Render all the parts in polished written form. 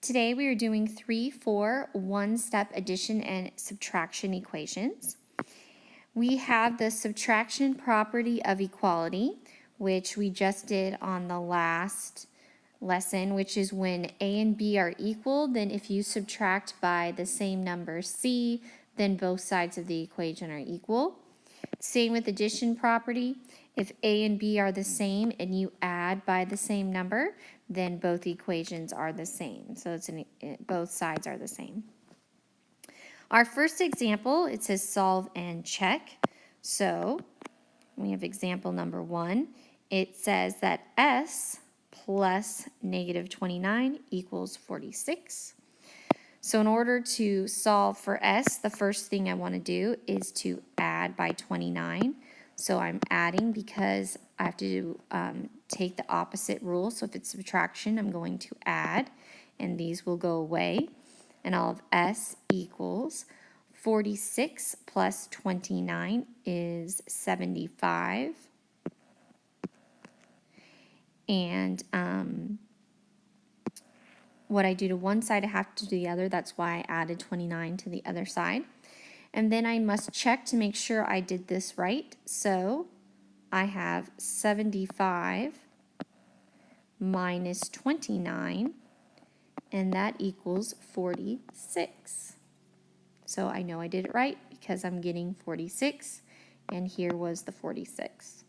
Today we are doing 3, 4, one-step addition and subtraction equations. We have the subtraction property of equality, which we just did on the last lesson, which is when A and B are equal, then if you subtract by the same number C, then both sides of the equation are equal. Same with addition property. If A and B are the same and you add by the same number, then both equations are the same. So both sides are the same. Our first example, it says solve and check. So we have example number 1. It says that S plus negative 29 equals 46. So in order to solve for S, the first thing I want to do is to add by 29. So I'm adding because I have to take the opposite rule. So if it's subtraction, I'm going to add, and these will go away. And all of S equals 46 plus 29 is 75. And what I do to one side, I have to do the other. That's why I added 29 to the other side. And then I must check to make sure I did this right. So I have 75 minus 29, and that equals 46. So I know I did it right because I'm getting 46, and here was the 46.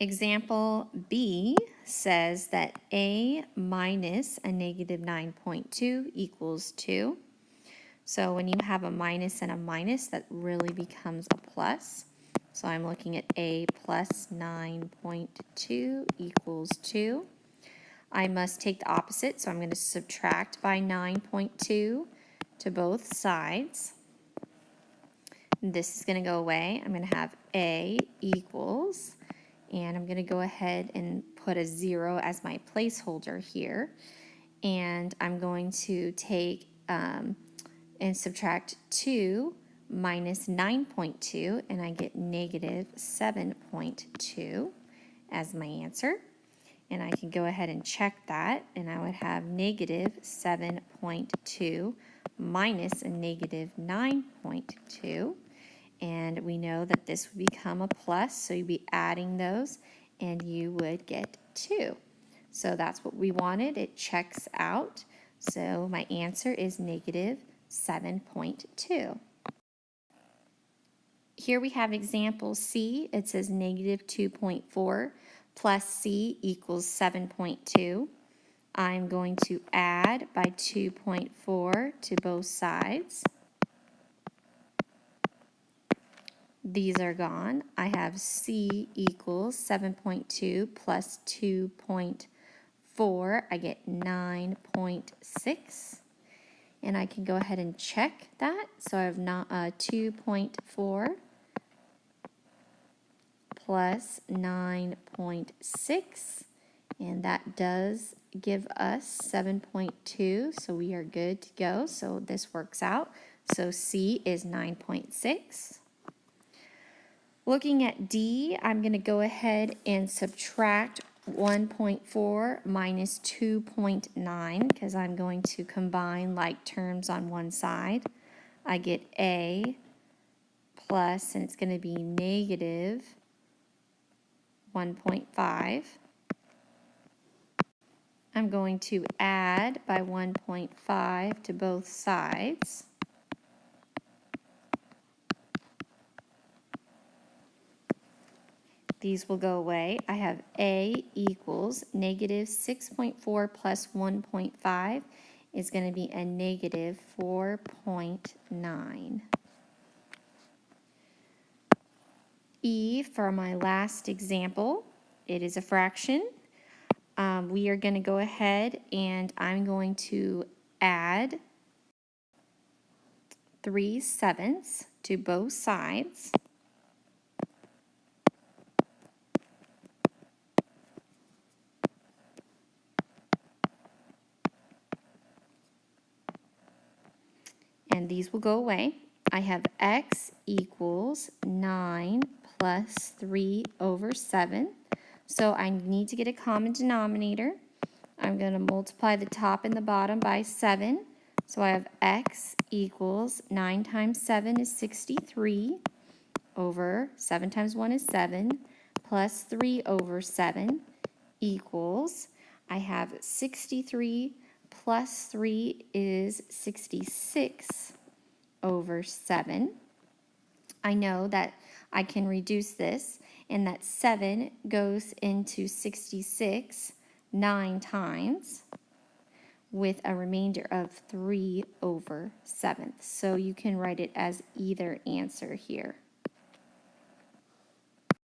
Example B says that A minus a negative 9.2 equals 2. So when you have a minus and a minus, that really becomes a plus. So I'm looking at A plus 9.2 equals 2. I must take the opposite, so I'm going to subtract by 9.2 to both sides. This is going to go away. I'm going to have A equals, and I'm going to go ahead and put a 0 as my placeholder here. And I'm going to take and subtract 2 minus 9.2, and I get negative 7.2 as my answer. And I can go ahead and check that, and I would have negative 7.2 minus a negative 9.2. And we know that this would become a plus, so you'd be adding those, and you would get 2. So that's what we wanted. It checks out. So my answer is negative 7.2. Here we have example C. It says negative 2.4 plus C equals 7.2. I'm going to add by 2.4 to both sides. These are gone. I have C equals 7.2 plus 2.4. I get 9.6. And I can go ahead and check that. So I have 2.4 plus 9.6. And that does give us 7.2. So we are good to go. So this works out. So C is 9.6. Looking at D, I'm going to go ahead and subtract 1.4 minus 2.9 because I'm going to combine like terms on one side. I get A plus, and it's going to be negative 1.5. I'm going to add by 1.5 to both sides. These will go away. I have A equals negative 6.4 plus 1.5 is going to be a negative 4.9. E for my last example, it is a fraction. We are going to go ahead and I'm going to add 3/7 to both sides. And these will go away. I have x equals 9 plus 3 over 7. So I need to get a common denominator. I'm going to multiply the top and the bottom by 7. So I have x equals 9 times 7 is 63 over 7 times 1 is 7 plus 3 over 7 equals, I have 63 plus 3 is 66 over 7. I know that I can reduce this, and that 7 goes into 66 9 times with a remainder of 3 over 7. So you can write it as either answer here.